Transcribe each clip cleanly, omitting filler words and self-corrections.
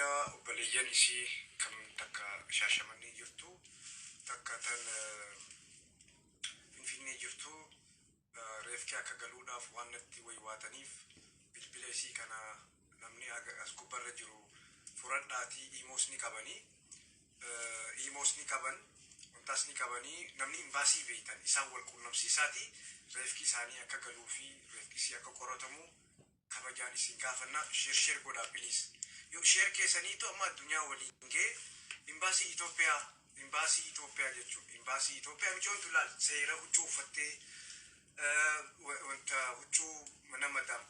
bilbila obboleeyyan isii kan takka shaashamanii jirtu takka tan finfinnee jirtu reefkee akka galuudhaaf waan natti waywaataniif bilbila isii kana namni as gubbarra jiru furadhaatii iimoos ni qabanii iimoos ni qaban wantaas ni qabanii namni imbaasii beeytan isaan wal quunnamsiisaatii reefkii isaanii akka galuu fi reefkii isii akka qoratamu kabajaan isin gaafanna sheer godhaa biliis yoo sheer keessaniitu amma addunyaa waliin gee imbaasii Itoophiyaa jechuun imbaasii Itoophiyaa mijoomtu laal seera huccuu uffattee wanta huccuu mana madam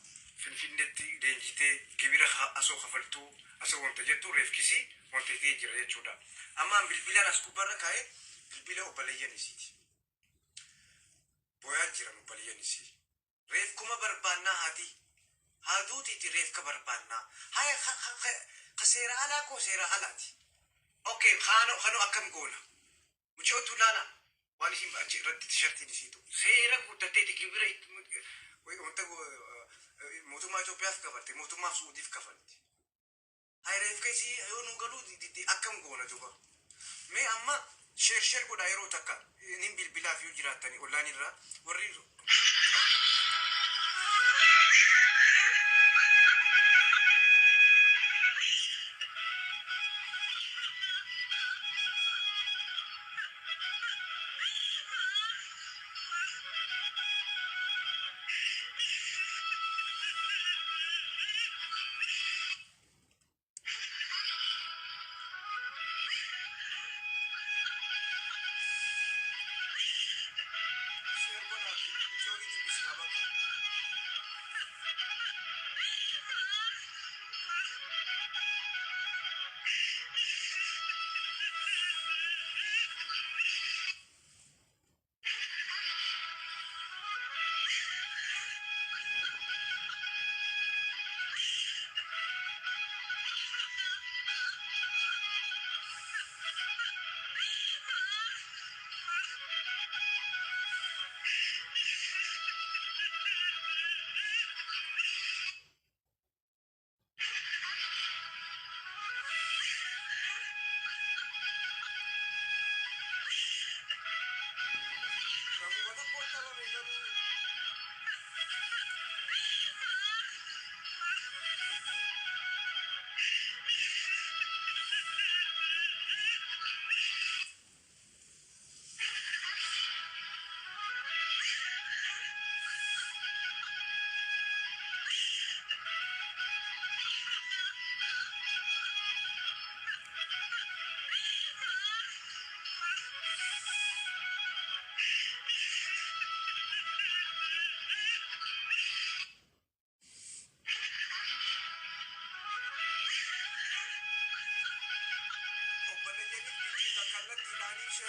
finfinneetti leenjitee gibira asoo kafaltuu asoo wanta jettu reefkisi wanta ta'ee jira jechuudha. Amma bilbilaan as gubbarra kaa'ee bilbila obboleeyyan isiiti. Booyaa jiran obboleeyyan isii. Reef kuma barbaannaa haaduutiiti reef ka barbaannaa. Haya ka seera alaa koo seera alaati. Okay, khano akkam goona. Muchootu laala. Waan isin achi irratti tishartiin isiitu. Seera guddateeti gibira wanta mootummaa Itoophiyaaf kafalte mootummaaf Suudiif kafalte. Hayreef keessi yoo nu galuu akkam goona duba. Mee amma sheer godhaa yeroo takka nin bilbilaaf yoo jiraattani ollaan irraa warri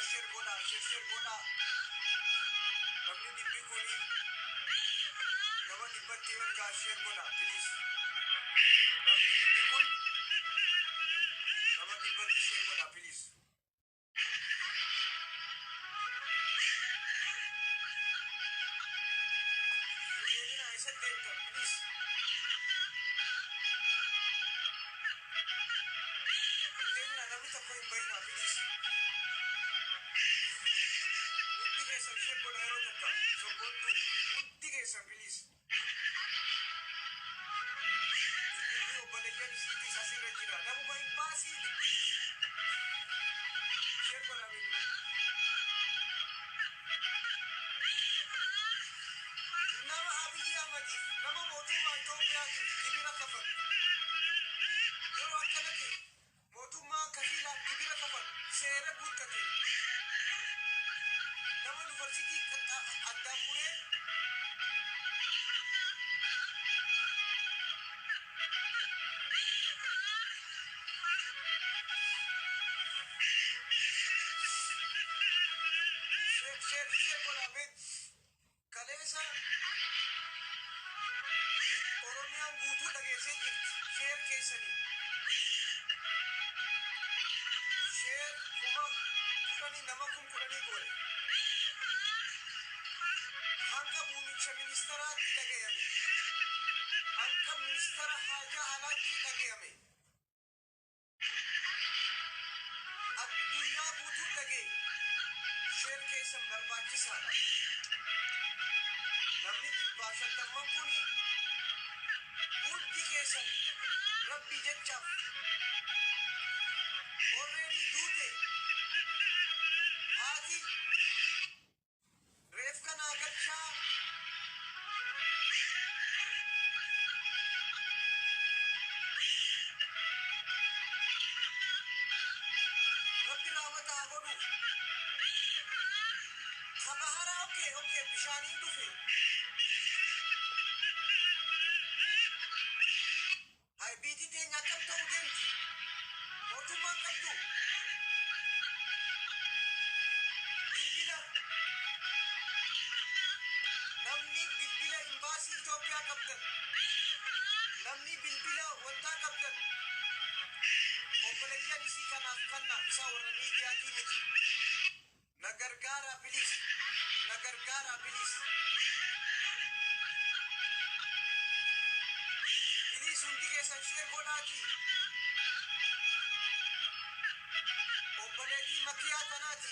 शेर गोला namni dibbi kuni nama dibbatti ergaa sheer godha please namni dibbi kun nama dibbatti sheer godha please deemina isa deemtan please deemina namni tokko hin bayina please शेर को डायरो तक सो go to उद्दी के सबलीस दिल्ली ओबलेजन सिटी सासी रजिरा ना वो माइन बासी शेर को डावे ना अबिया मजी ना मोटू मा टोपिया की गिबिरा कफल यो अकल के मोटू मा कफिला गिबिरा कफल शेर बुतते nama university adda pure शेर bola bet kalesa oromiyan guutuu dhageessee jirti sheer keessanii sheer kuma kudhanii nama kudhanii goone hanka muumicha ministeeraatti dhagayame hanka ministeera haajaa alaatti dhagayame keessan barbaachisaadha. Namni baashattamman kuni hundi keessan rabbi jechaaf already duute haati reef kanaa galchaa rabbi raamataa godhu habahara okay bishaaniin dhufe hay biitii teenya akkam ta'uu deemti mootummaan qabdu bilbila namni bilbila imbaasii Itoophiyaa qabdan namni bilbila wantaa qabdan obboleeyyan isii kanaaf kanna isaa warra miidiyaatii miti na gargaara bilis hundi keessan shee godhaati obboleettii makkiyaa tanaati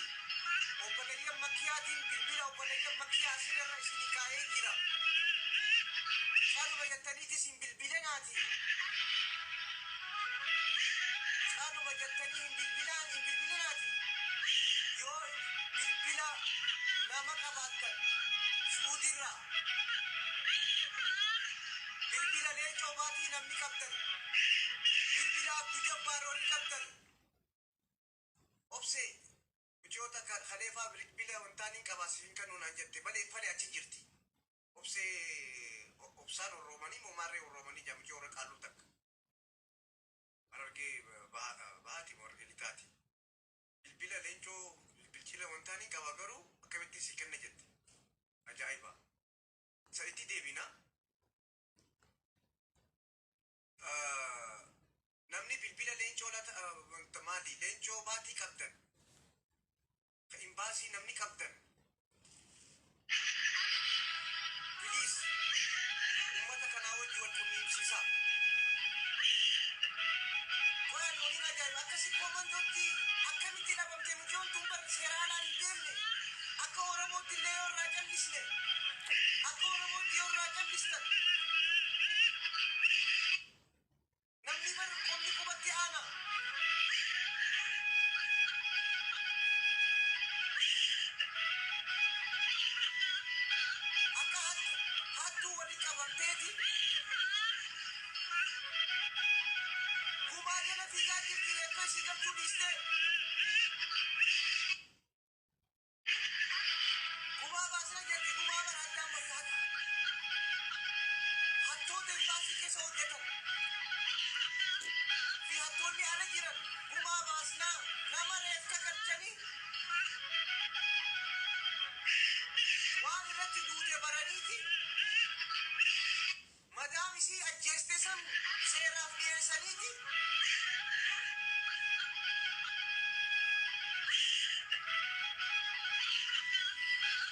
obboleeyyan makkiyaatiin bilbila obboleeyyan makkiyaa asirra isinii kaa'ee jira caaluma jettaniiti isin bilbilenaati caaluma jettanii hin bilbilenaati yoo bilbila nama qabaattan suudirraa bilbila leencoo baatii namni qabdan bilbila abdu jabbaaroonni qabdan obsee mijoota khaleefaa bilbila wantaaniin qabaasifiin kanuunaan jette malee achi jirti obsee obsaan orroomanii moomaarree orroomanii jamijoo warra qaalluu takka argee baati morge litaati bilbila leencoo bilbila wantaaniin qaba garuu akkamitti si kenna jette ajaa'iba isa itti deebina namni bilbila leencoo maali leencoo baatii qabdan ka imbaasii namni qabdan biliis ummata kanaa wajji wal qunnamsiisaa waan waliin ajaa'iba akkasi koomandootti akkamitti dhabamte mijoon tun bar seeraalaan hin deemne akka oromootti illee yoo irraa callisne akka oromootti yoo irraa callistan namni bar qonni qubatti aana akka hattuu waliin qabamteeti gumaa jala fiigaa jirti reeffee si galchuu dhiiste gumaa baasee jirti gumaa bara addaan bakkaata hattoota imbaasii keessa hojjetan fi hattoonni ala jiran gumaa baasnaa nama reefka galchanii waan irratti duute baraniiti madaam isii ajjeeste san seeraaf dhiyeessaniiti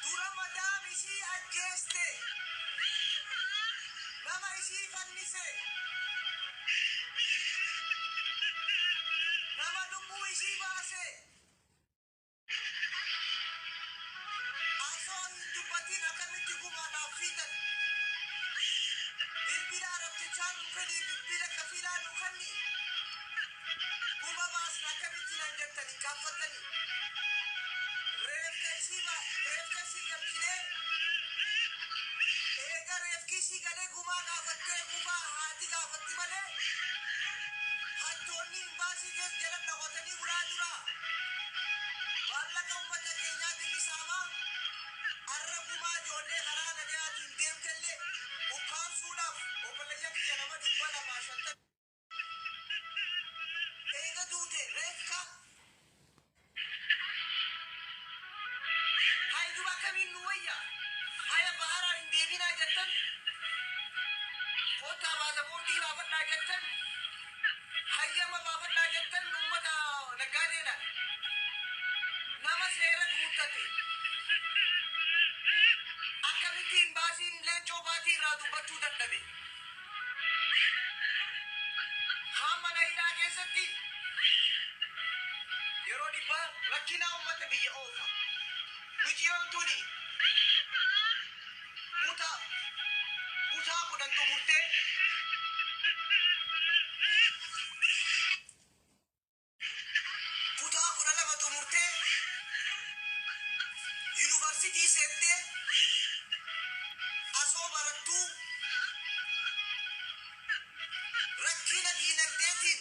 dura madaam isii ajjeeste nama isii fannise nama lubbuu isii baase asoo hin dubbatiin akkamitti gumaadhaaf fiitan bilbila arabtichaa nukanii bilbila kafiilaa nukanii guma baasna akkamitti nan jettanii kaaffatanii reefka isii galchinee eega reefki isii galee gumaa gaafattee gumaa haati gaafatti malee hattoonni imbaasii keessa jala dhaqotanii ulaa dura maallaqa ummata keenyaatiin isaamaa arra gumaa ijoollee karaa nagayaatiin deemtellee ukkaamsuudhaaf obboleeyyan kiyya nama 250 eega duute reefka hayduba akkamiin nu wayya haya baharaa hin deebinaa jettan kottaa baasaboortii baafadhaa jettan hayyama baafadhaa jettan ummata naggaadeedhaan nama seera guuttate akkamitti imbaasiin leencoo baatii irraa dubbachuu dadhabe hamma naayilaa keessatti yeroo dhibbaa rakkinaa ummata biyya oofa nuti michiyon tuni kutaa kudhan xumurtee kutaa kudha lama xumurtee yuunivarsiitii seentee asoo barattuu rakkina diinagdeetiin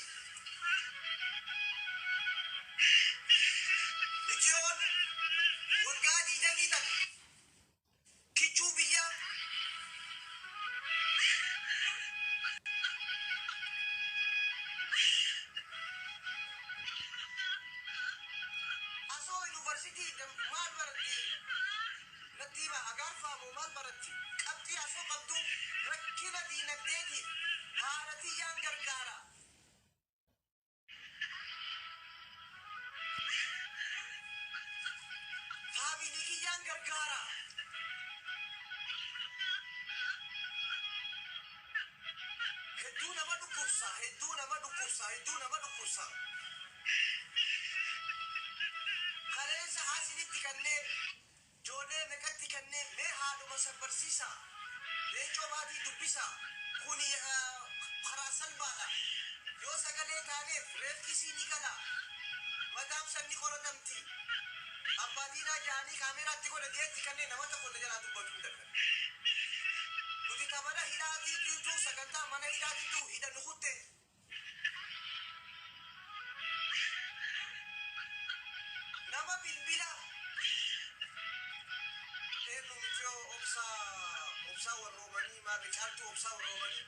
michiyoon waggaa 20 tan kichuu biyyaa asoo yuunivarsiitii maal baratti nattiima agaarfaamoo maal baratti qabxii asoo qabdu rakkina diinagdeetiin haaratiyyaan gargaara faamilii kiyyaan gargaara hedduu nama dhukkubsa kaleessa haasinitti kannee joonee meqatti kannee mee haadhuma sabbarsiisa leencoo baatii dubbisa kuni karaa salphaadha yoo sagalee taaneef reefkisii ni gala madaam sanni qoratamti abbaatiin jaanii kaameraatti godhe deetti kanneen nama tokko jalaa dubbatu hin danda'an nuti taphala hidhaatii jirutu sagantaa mana hidhaatiitu hidha nukutte nama bilbila eenyu michoo obsaa warroomanii maali caaltuu obsaa warroomanii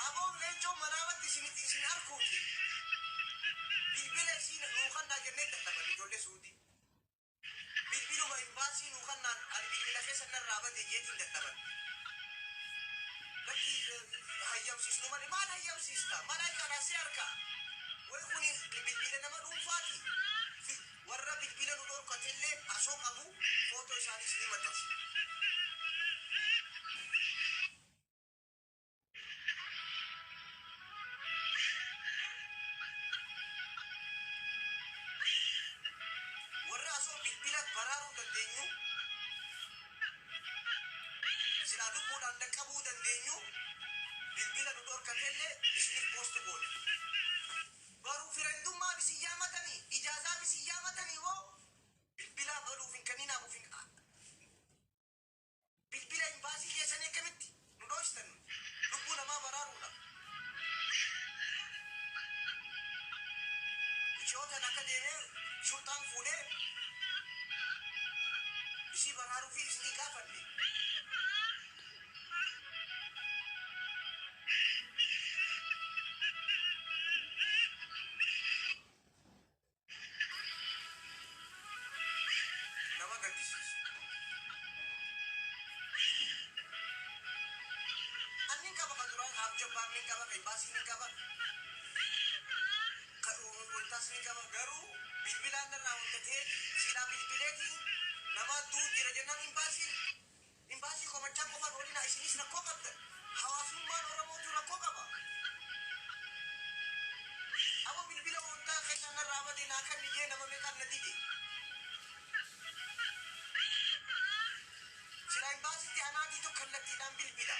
aboon leencoo manaamatti isin arkuuti bilbila isiin nuukannaa jennee dadhaban ijoollee suutii bilbiluma imbaasii nuukannaan ani bilbila keessa narraa bade jeetiin dadhaban lakki hayyamsiisnu malee maal hayyamsiista malaa karaasee harkaa way kuni bilbila nama dhuunfaati warra bilbila nu dhorkatellee asoo qabu footoo isaaniis ni maxxansu warra asoo bilbila baraaruu dandeenyu silaa lubbuudhaan dhaqqabuu dandeenyu bilbila nu dhorkatellee isiniif poosti goone baruu firendummaa bisiyyaa matanii ijaazaa bisiyyaa matanii hoo bilbilaa baluuf hin kanninaaf hin bilbila imbaasii keessanii akkamitti nu dhoostan lubbuu namaa baraaruudha ishootan akka deemee shurxaan fuudhee isii baraaruu fi isinii gaafanne nama gaddisiisu annin qaba ka duraan abjabbaaf nin qaba kaibaasii nin qaba wantaas nin qaba garuu bilbilaan narraa wantatee siidhaa bilbileetiin nama duu jira jennaan imbaasii komachaa qofaan olina isinis rakkoo qabdan hawaasummaan oromootu rakkoo qaba abo bilbila wantaa keessan narraa badee naa kan nijee nama meeqaan na dide sila imbaasitti anaanii tokko kallattiidhaan bilbila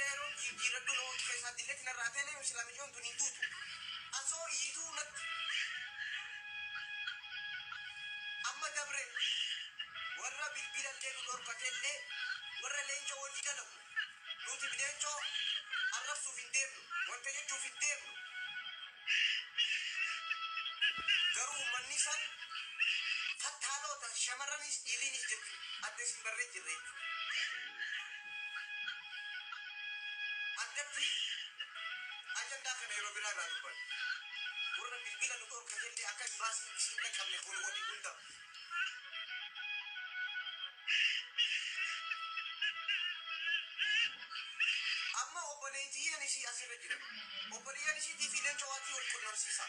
yeroo jijjiiradhu noo keessatti illee tinarraa teelee sila mijoon tun hin duutu asoo iyituu natti amma dabre warra bilbila illee nu dhorkatellee warra leencoo wajji dalagu nuti bileencoo arrabsuuf hin deemnu wanta jechuuf hin deemnu garuu ummanni san fattaalota shamarranis dhiiriinis jirtu adda isin barree jirre addatti ajandaa kana yeroo biraa irraa dubban warra bilbila nu dhorkatellee akka imbaasiin isin dhaqqabne kun wali hunda amma obboleeyyan isii asirra jiran obboleeyyan isiitii fi leencoo waatii wal qunnamsiisa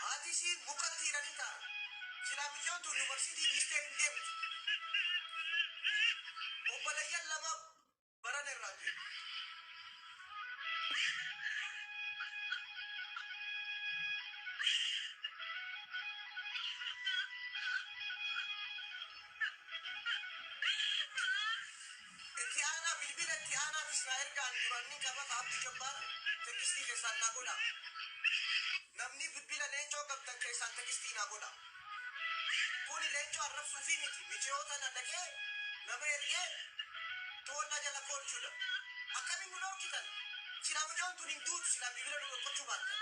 haati isiin mukatti hidhanii taa'an silaa mijoon tun yuunivarsiitii dhiistee hin deemtu obboleeyyan lama baran irraa jiru. Tiana bilbila Tiana Israel kan duranni qaba Abdi Jabbar tekisti keessan na godha. Namni bilbila leencoo qabdan keessan tekisti na godha. Kuni leencoo arrabsuu fi michoota na dhaqee nama ergee toonna jala koolchuudha. Akkamiin nu dhorkitan? Silaa mujoon tun hin duutu silaa bilbila nu dhokkochuu baattan.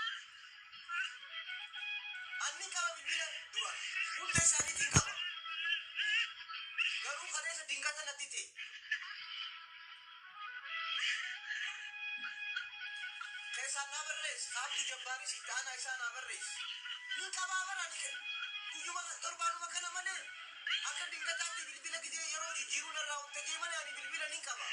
Anni qaba bilbila dura hunda isaaniitiin qaba. Garuu kaleessa dingata natti ta'e. Keessaan na barreessi Abdi Jabbaaris itti aanaa isaa na barreessi. Nin qabaa barani guyyuma torbaanuma kana malee akka dingataatti bilbila gidee yeroo jijjiiruun irraa wanta deemanii ani bilbila nin qaba.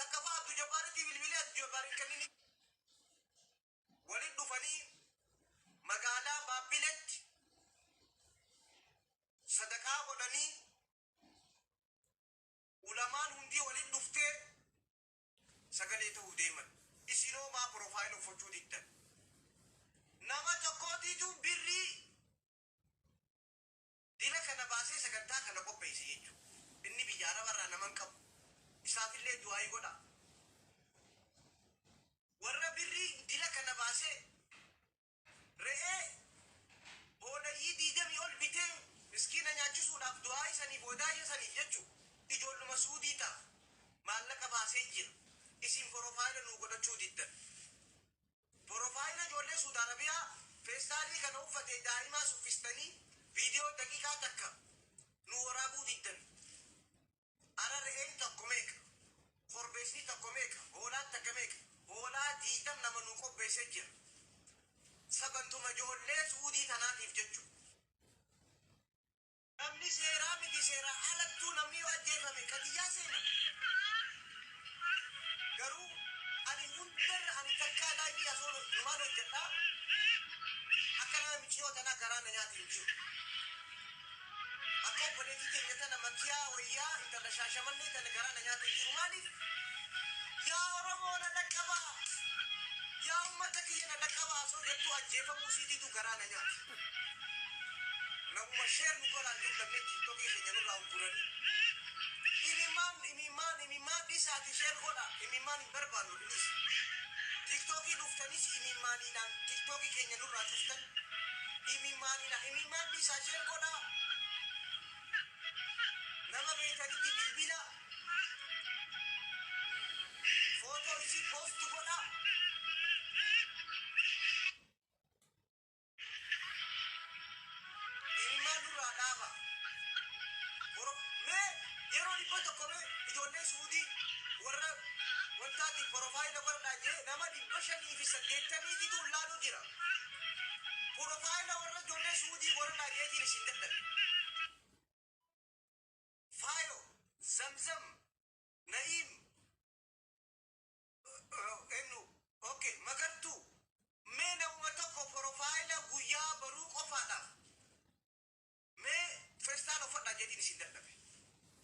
Takkafaa Abdi Jabbaaritti bilbilee Abdi Jabbaarin kennini waliin dhufanii magaalaa Baabbiletti sadaqaa godhanii ulamaan hundi waliin dhuftee sagalee ta'uu deeman. Isinoo maa profaayil uffachuu diddan. Nama tokkootiitu birrii dila kana baasee sagantaa kana qopheesse jechuudha. Inni biyya arabarraa naman qabu. Isaafillee du'aayii godha. Warra birrii dila kana baasee re'ee hoolayyii 20 ol bitee miskiina nyaachisuudhaaf du'aayii saniif wadaayee saniif jechuudha. Ijoolluma suudii ta'a. Maallaqa baasee jira. Isin profaayila nuu godhachuu diddan. Profaayila ijoollee Suudi Arabiyaa feestaalii kana uffatee daa'imaa suffistanii viidiyoo daqiiqaa takka nu waraabuu diddan. Ara re'een tokko meeqa? Korbeessni tokko meeqa? Hoolaan takka meeqa? Hoolaa 20 nama nuu qopheessee jira. Sagantuma ijoollee Suudii tanaatiif jechuudha. Namni seeraa miti seeraa alattuu namni yoo ajjeefame kadiyyaa seena. Garuu ani hundarra ani takkaa laaybii asoo numaan hojjedha. Akka nama michiyoo tanaa garaa na nyaati hin jiru. Akka obboleettii keenya tana makiyaa wayyaa intala shaashamannee tana garaa na nyaati hin jiru. Maaliif? Yaa Oromoo na dhaqqabaa. Yaa uummata kiyya na dhaqqabaa asoo jettuu ajjeefamuu siitiitu garaa na nyaati. Namuma sheer nu godhaan jiru lamee tiktokii keenya nurraa gurguranii. Imimmaan dhiisaati sheer godha. Imimmaan hin barbaannu dhiis. Tiktokii dhuftanis imimmaaniidhaan tiktokii keenya nurraa dhuftan. Imimmaan dhiisaa sheer godha. Nama beekanitti bilbila. Footoo isii poostu godha. Imimmaan nurraa dhaaba. Yeroo dhibba tokko ijoollee Suudii warra wantaati profaayila godhadhaa jee nama 580 ulaaluu jira. Profaayila warra ijoollee Suudii godhadhaa jeetiin isin dadhabe. Faayilo, Zamzam, Na'iim, okay, Magartuu, mee namuma tokko profaayila guyyaa baruu qofaadha. Mee feestaan uffadhaa jeetiin isin dadhabe.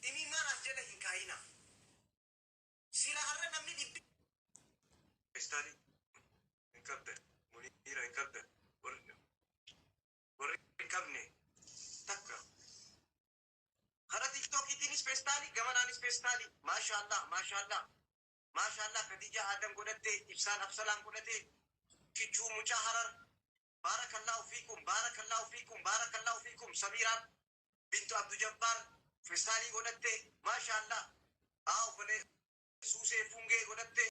Imimmaan as jedha hin kaayina. Sila har'a namni dhibbi. Feestaalii hin qabdan. Muniira hin qabdan. Warri hin qabne takka. Hara tiktokiitiinis feestaalii gamanaanis feestaalii. Maashaallah Khadija Adam godhatte Ibsaan Absalaan godhatte Kichuu Mucaa Harar. Barakallahu fiikum Samiiraan bintu Abdu Jabbaar. Feestaalii godhatte maashaallah. Obbolee Suusee Fungee godhatte.